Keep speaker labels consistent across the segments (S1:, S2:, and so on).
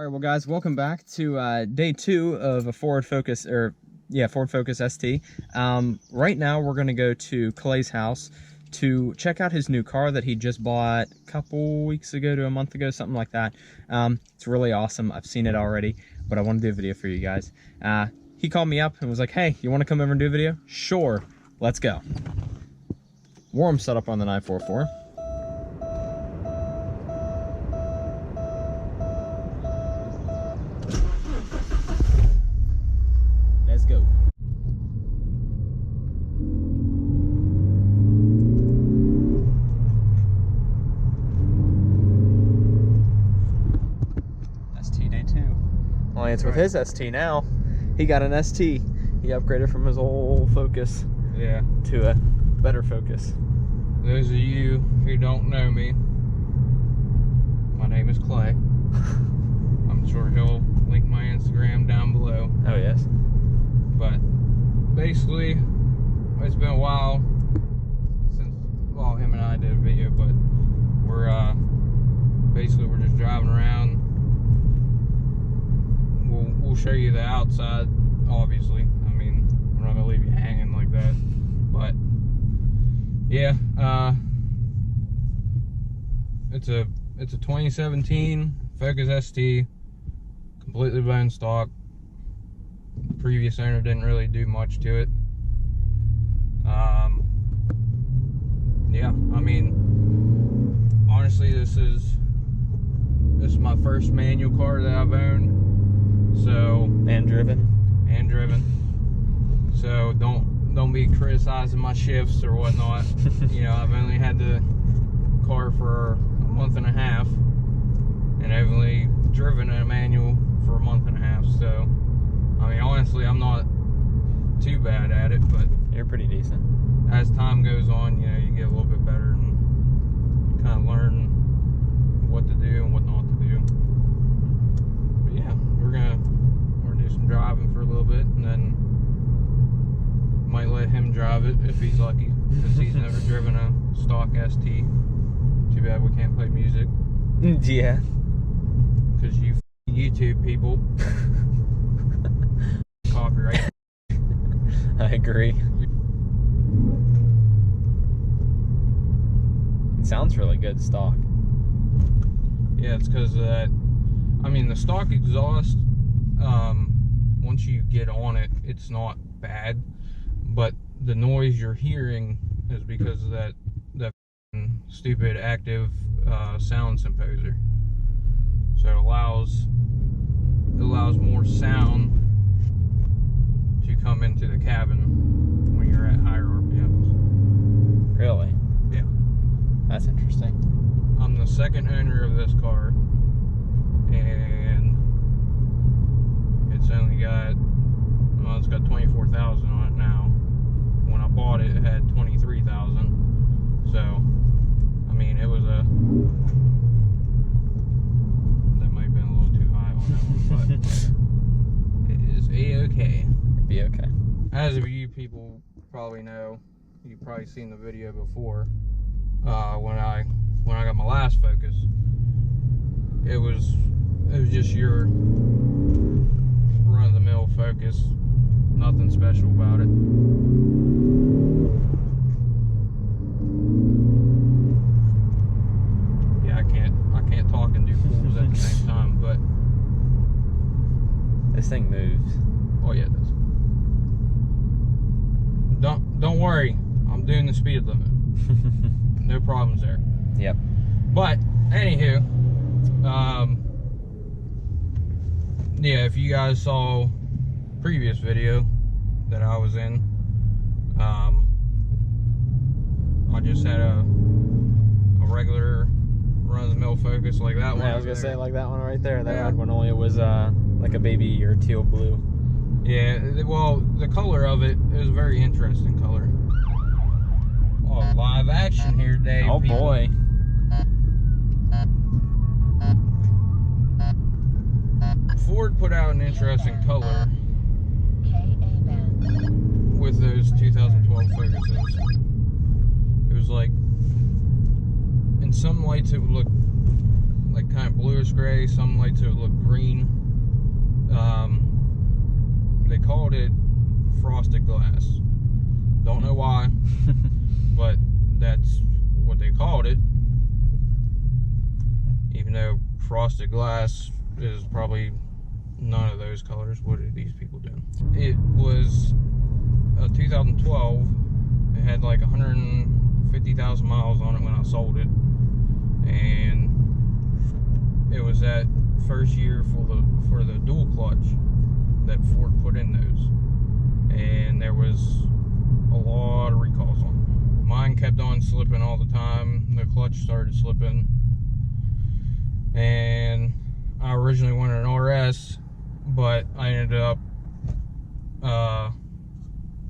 S1: All right, well, guys, welcome back to day 2 of a Ford Focus, Ford Focus ST. Right now, we're going to go to Clay's house to check out his new car that he just bought a couple weeks ago to a month ago, something like that. It's really awesome. I've seen it already, but I want to do a video for you guys. He called me up and was like, hey, you want to come over and do a video? Sure, let's go. Warm setup on the 944. Let's go. ST day 2. Only it's with his ST now. He got an ST. He upgraded from his old Focus to a better Focus.
S2: Those of you who don't know me, my name is Clay. I'm sure he'll link my Instagram down below.
S1: Oh, yes.
S2: But basically, it's been a while since, well, him and I did a video, but we're just driving around. We'll show you the outside, obviously. I mean, we're not gonna leave you hanging like that. But yeah, it's a 2017 Focus ST, completely bone stock. Previous owner didn't really do much to it. Yeah, I mean, honestly, this is my first manual car that I've owned. So
S1: And driven.
S2: So don't be criticizing my shifts or whatnot. You know, I've only had the car for a month and a half, and I've only driven a manual for a month and a half. So I mean, honestly, I'm not too bad at it, but
S1: You're pretty decent.
S2: as time goes on, you know, you get a little bit better and kind of learn what to do and what not to do. But yeah, we're gonna do some driving for a little bit, and then might let him drive it if he's lucky, because he's never driven a stock ST. Too bad we can't play music.
S1: Yeah.
S2: Because you YouTube people. Copyright.
S1: I agree. It sounds really good stock.
S2: Yeah, it's because of that. I mean, the stock exhaust, once you get on it, it's not bad, but the noise you're hearing is because of that stupid active sound composer. So it allows more sound to come into the cabin when you're at higher RPMs.
S1: Really?
S2: Yeah.
S1: That's interesting.
S2: I'm the second owner of this car, and it's only got, well, it's got 24,000 on it now. When I bought it, it had 23,000. So, I mean, it was that might have been a little too high on that one, but it is A-okay.
S1: Be okay.
S2: As of you people probably know, you've probably seen the video before, when I got my last Focus, it was just your run-of-the-mill Focus, nothing special about it. Yeah, I can't talk and do pulls at the same time, but
S1: This thing moves.
S2: oh yeah, it does. Don't worry, I'm doing the speed limit. No problems there.
S1: Yep.
S2: But anywho, yeah, if you guys saw previous video that I was in, I just had a regular run-of-the-mill Focus like that one.
S1: Yeah, I was gonna say like that one right there. That
S2: Yeah.
S1: red one only was like a baby or teal blue.
S2: Yeah, well, the color of it is a very interesting color. Oh, live action here, Dave.
S1: Oh
S2: people.
S1: boy.
S2: Ford put out an interesting color with those 2012 Focuses. It was like, in some lights it would look like kind of bluish gray, some lights it would look green. called it frosted glass. Don't know why, but that's what they called it. Even though frosted glass is probably none of those colors. What are these people doing? It was a 2012. It had like 150,000 miles on it when I sold it, and it was that first year for the dual clutch that Ford put in those, and there was a lot of recalls on it. Mine kept on slipping all the time. The clutch started slipping, and I originally wanted an RS, but I ended up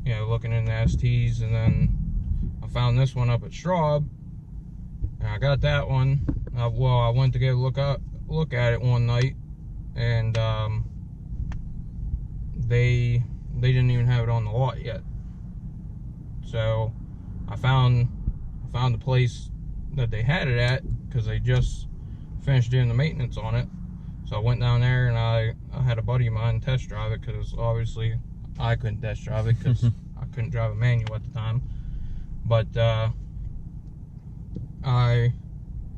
S2: you know, looking into STs, and then I found this one up at Straub, and I got that one. Well, I went to go look at it one night, and they didn't even have it on the lot yet. So I found the place that they had it at, because they just finished doing the maintenance on it. So I went down there, and I had a buddy of mine test drive it, because obviously I couldn't test drive it because I couldn't drive a manual at the time. But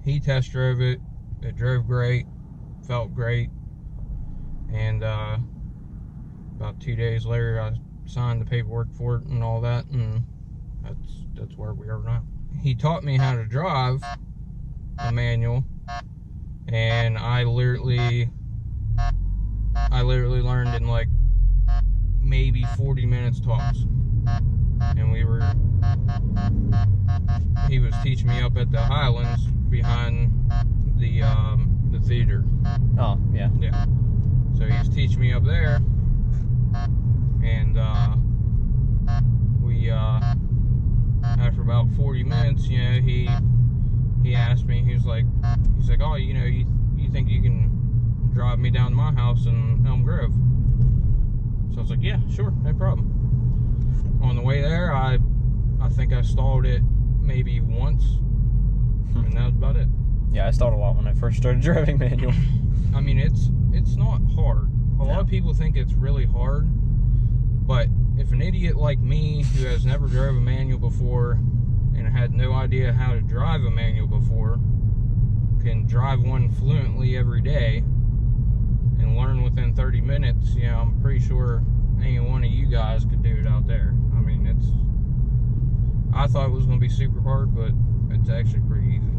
S2: he test drove it. It drove great, felt great, and about 2 days later I signed the paperwork for it and all that, and that's where we are now. He taught me how to drive a manual, and I literally learned in like maybe 40 minutes tops. And he was teaching me up at the Highlands behind the theater.
S1: Oh, yeah.
S2: Yeah. So he was teaching me up there, and we after about 40 minutes, you know, he asked me, he's like, oh, you know, you think you can drive me down to my house in Elm Grove? So I was like, yeah, sure, no problem. On the way there, I think I stalled it maybe once, and that was about it.
S1: Yeah, I stalled a lot when I first started driving manual.
S2: I mean, it's not hard. A lot of people think it's really hard, but if an idiot like me, who has never drove a manual before and had no idea how to drive a manual before, can drive one fluently every day and learn within 30 minutes, you know, I'm pretty sure any one of you guys could do it out there. I mean, I thought it was going to be super hard, but it's actually pretty easy.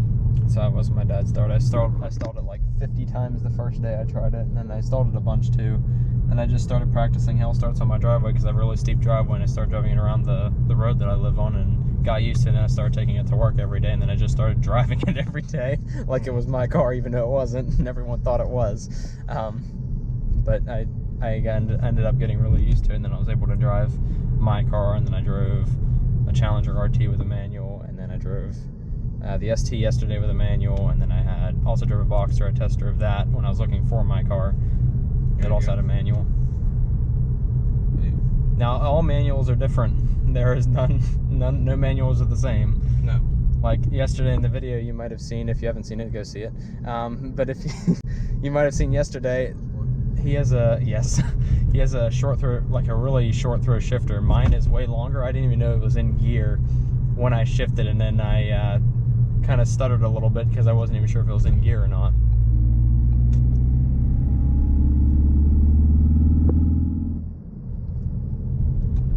S1: So that was my dad's start. I stalled it like 50 times the first day I tried it, and then I stalled it a bunch too. And I just started practicing hill starts on my driveway, because I have a really steep driveway, and I started driving it around the road that I live on, and got used to it. And then I started taking it to work every day, and then I just started driving it every day like it was my car, even though it wasn't, and everyone thought it was. But I ended up getting really used to it, and then I was able to drive my car, and then I drove a Challenger RT with a manual, and then I drove the ST yesterday with a manual, and then I also drove a Boxster. I test drove that when I was looking for my car. It also had a manual. Now, all manuals are different. There is no manuals are the same.
S2: No.
S1: Like yesterday in the video, you might have seen, if you haven't seen it, go see it. But if you might have seen yesterday, he has a short throw, like a really short throw shifter. Mine is way longer. I didn't even know it was in gear when I shifted, and then I kind of stuttered a little bit because I wasn't even sure if it was in gear or not.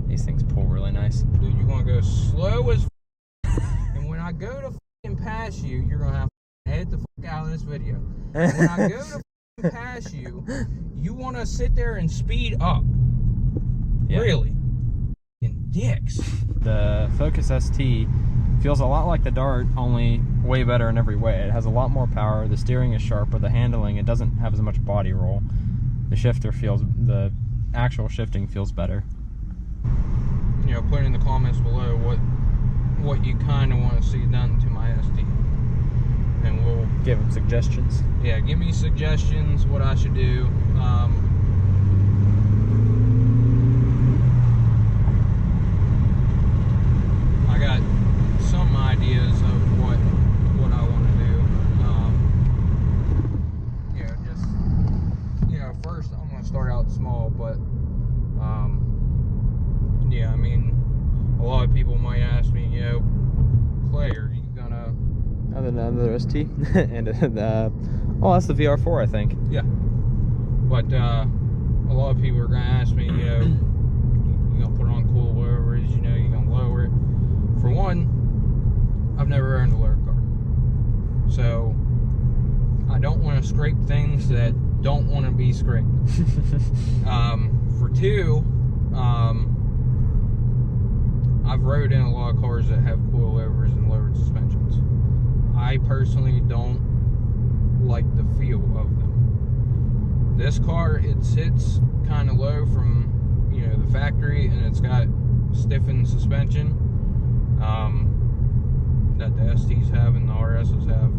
S1: These things pull really nice.
S2: Dude, you're going to go slow as and when I go to f***ing pass you, you're going to have to edit the f*** out of this video. When I go to f***ing pass you, you want to sit there and speed up. Yeah. Really? F***ing dicks.
S1: The Focus ST feels a lot like the Dart, only way better in every way. It has a lot more power, the steering is sharper, the handling, it doesn't have as much body roll. The actual shifting feels better.
S2: You know, put in the comments below what you kind of want to see done to my ST, and we'll
S1: give them suggestions.
S2: Yeah, give me suggestions what I should do. I got some ideas of what I want to do. You know, just, you know, first I'm going to start out small, but Yeah, I mean, a lot of people might ask me, you know, Clay, are you gonna...
S1: Another ST, and oh, that's the VR4, I think.
S2: Yeah. But a lot of people are gonna ask me, you know, you gonna put on coilovers, you know, you gonna lower it. For one, I've never owned a lower car, so I don't want to scrape things that don't want to be scraped. For two, I've rode in a lot of cars that have coilovers and lowered suspensions. I personally don't like the feel of them. This car, it sits kind of low from, you know, the factory, and it's got stiffened suspension that the STs have and the RSs have.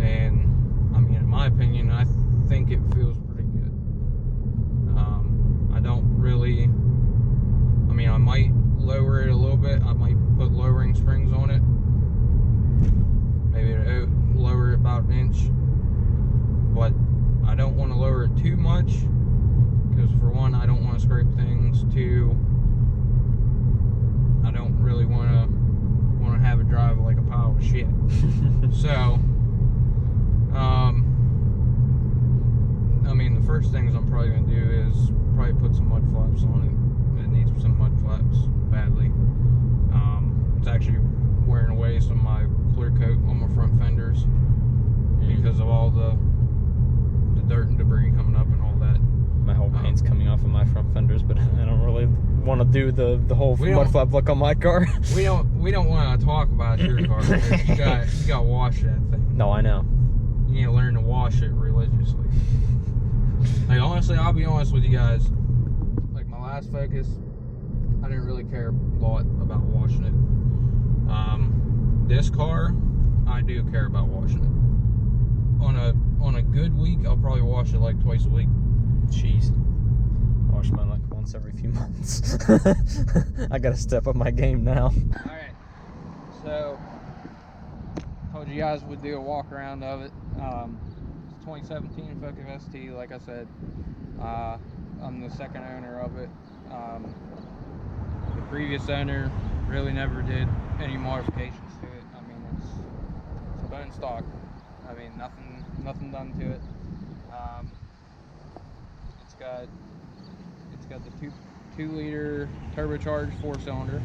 S2: And I mean, in my opinion, I think it feels pretty good. I don't really, I mean, I might lower it a little bit. I might put lowering springs on it. Maybe lower it about an inch. But I don't want to lower it too much, because for one, I don't want to scrape things. Two, I don't really want to have it drive like a pile of shit. So, I mean, the first things I'm probably going to do is probably put some mud flaps on it. It needs some mud flaps badly. It's actually wearing away some of my clear coat on my front fenders because of all the dirt and debris coming up and all that.
S1: My whole paint's coming off of my front fenders, but I don't really want to do the whole mud flap look on my car.
S2: We don't want to talk about your car. You gotta wash that thing.
S1: No, I know.
S2: You need to learn to wash it religiously. Like, honestly, I'll be honest with you guys. Like, my last Focus, I didn't really care a lot about washing it. This car, I do care about washing it. On a good week, I'll probably wash it like twice a week.
S1: Jeez. I wash mine like once every few months. I gotta step up my game now.
S2: Alright, so told you guys we'd do a walk around of it. It's 2017 Focus ST, like I said. I'm the second owner of it. The previous owner really never did any modifications to it. I mean, it's a bone stock. I mean, nothing done to it. It's got the 2-liter turbocharged 4-cylinder.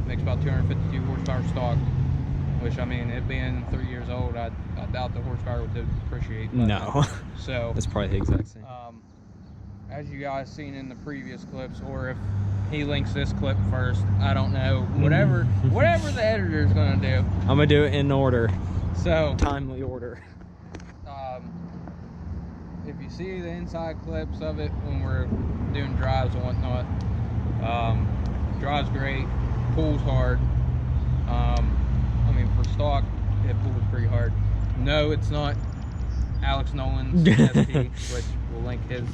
S2: Makes about 252 horsepower stock, which, I mean, it being 3 years old, I doubt the horsepower would depreciate.
S1: No.
S2: So
S1: that's probably the exact same.
S2: As you guys seen in the previous clips, or if he links this clip first, I don't know. Whatever the editor is gonna do.
S1: I'm gonna do it in order.
S2: So
S1: timely order.
S2: If you see the inside clips of it when we're doing drives and whatnot, drives great, pulls hard. I mean, for stock, it pulls pretty hard. No, it's not Alex Nolan's ST, which we'll link his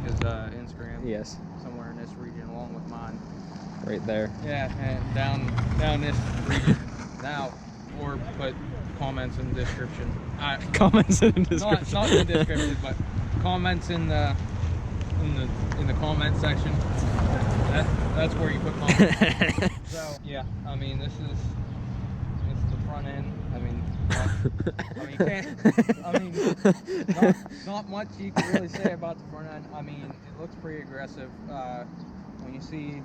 S2: Instagram.
S1: Yes.
S2: Somewhere in this region, along with mine.
S1: Right there.
S2: Yeah, and down this region. Now, or put comments in the description.
S1: Comments in the description.
S2: Not in the description, but comments in the comment section. That's where you put comments. So yeah, I mean, it's the front end. I mean, you can't. I mean, not much you can really say about the front end. I mean, it looks pretty aggressive. When you see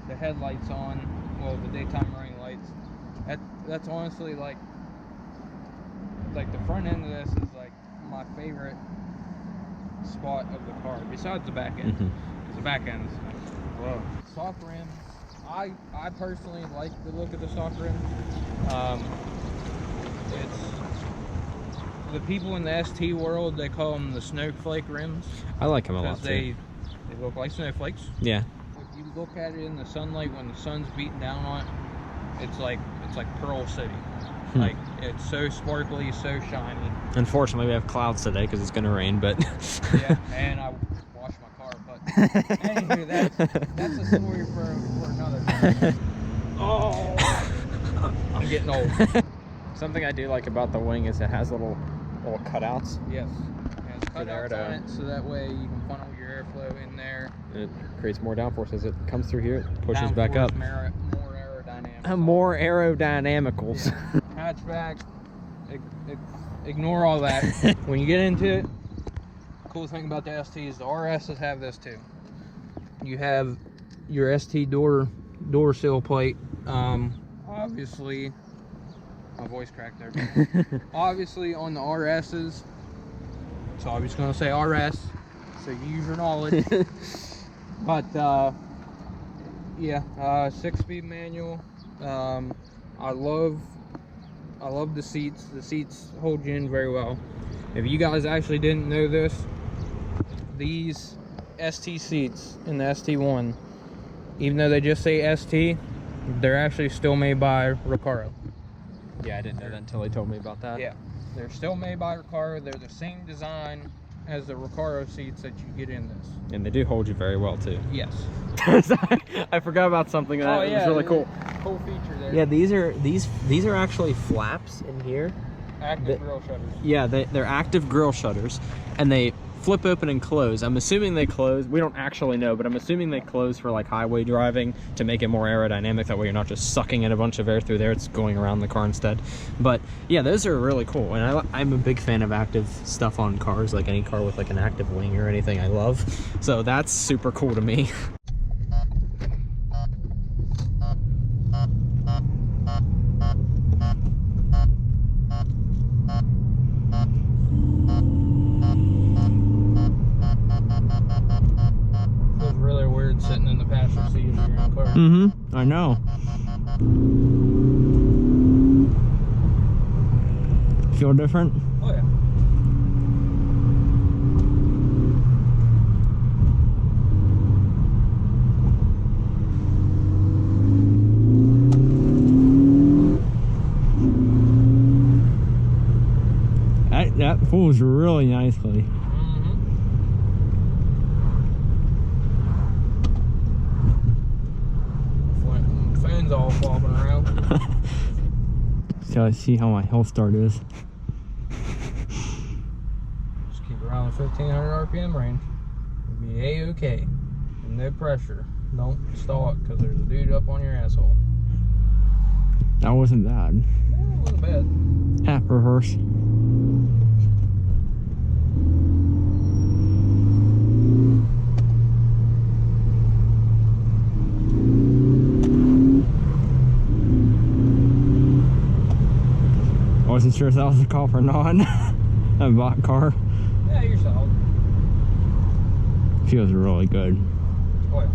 S2: the headlights on, well, the daytime running lights. That's honestly like the front end of this is like my favorite spot of the car, besides the back end. Because the back end is whoa. Stock rim. I personally like the look of the stock rim. It's the people in the ST world, they call them the snowflake rims.
S1: I like them a lot
S2: too. They look like snowflakes.
S1: Yeah.
S2: If you look at it in the sunlight when the sun's beating down on it, it's like Pearl City. Like, it's so sparkly, so shiny.
S1: Unfortunately, we have clouds today because it's gonna rain, but
S2: yeah, and I washed my car. But anyway, that's a story for another time. Oh, I'm getting old.
S1: Something I do like about the wing is it has little cutouts.
S2: Yes, and it's
S1: for the air
S2: cutouts on
S1: to.
S2: it, so that way you can funnel your airflow in there.
S1: It creates more downforce as it comes through here. It pushes back up.
S2: More aerodynamic.
S1: More aerodynamicals.
S2: Yeah. Hatchback. Ignore all that. When you get into it, the cool thing about the ST is the RSs have this too. You have your ST door sill plate. Obviously, my voice cracked there. Obviously on the RSs, so I'm just gonna say RS, so you use your knowledge. But yeah, 6-speed manual. I love the seats. The seats hold you in very well. If you guys actually didn't know this, these ST seats in the ST1, even though they just say ST, they're actually still made by Recaro.
S1: Yeah, I didn't know that until they told me about that.
S2: Yeah, they're still made by Recaro. They're the same design as the Recaro seats that you get in this.
S1: And they do hold you very well too.
S2: Yes.
S1: I forgot about something that was really cool.
S2: Cool feature there.
S1: Yeah, these are actually flaps in here.
S2: Active grill shutters.
S1: Yeah, they're active grill shutters, and they flip open and close. I'm assuming they close. We don't actually know, but I'm assuming they close for like highway driving to make it more aerodynamic. That way you're not just sucking in a bunch of air through there. It's going around the car instead. But yeah, those are really cool. And I'm a big fan of active stuff on cars, like any car with like an active wing or anything I love. So that's super cool to me.
S2: Sitting in the passenger seat of your own car.
S1: Mm-hmm. I know. Feel different?
S2: Oh yeah.
S1: That pulls really nicely.
S2: All flopping around.
S1: So I see how my health start is.
S2: Just keep around the 1500 RPM range. You'll be A-okay. And no pressure. Don't stall it because there's a dude up on your asshole.
S1: That wasn't bad.
S2: Yeah, it wasn't bad.
S1: Half reverse. I wasn't sure if that was a cop or not. A bot car.
S2: Yeah, you're solid.
S1: Feels really good.
S2: Oh, yeah.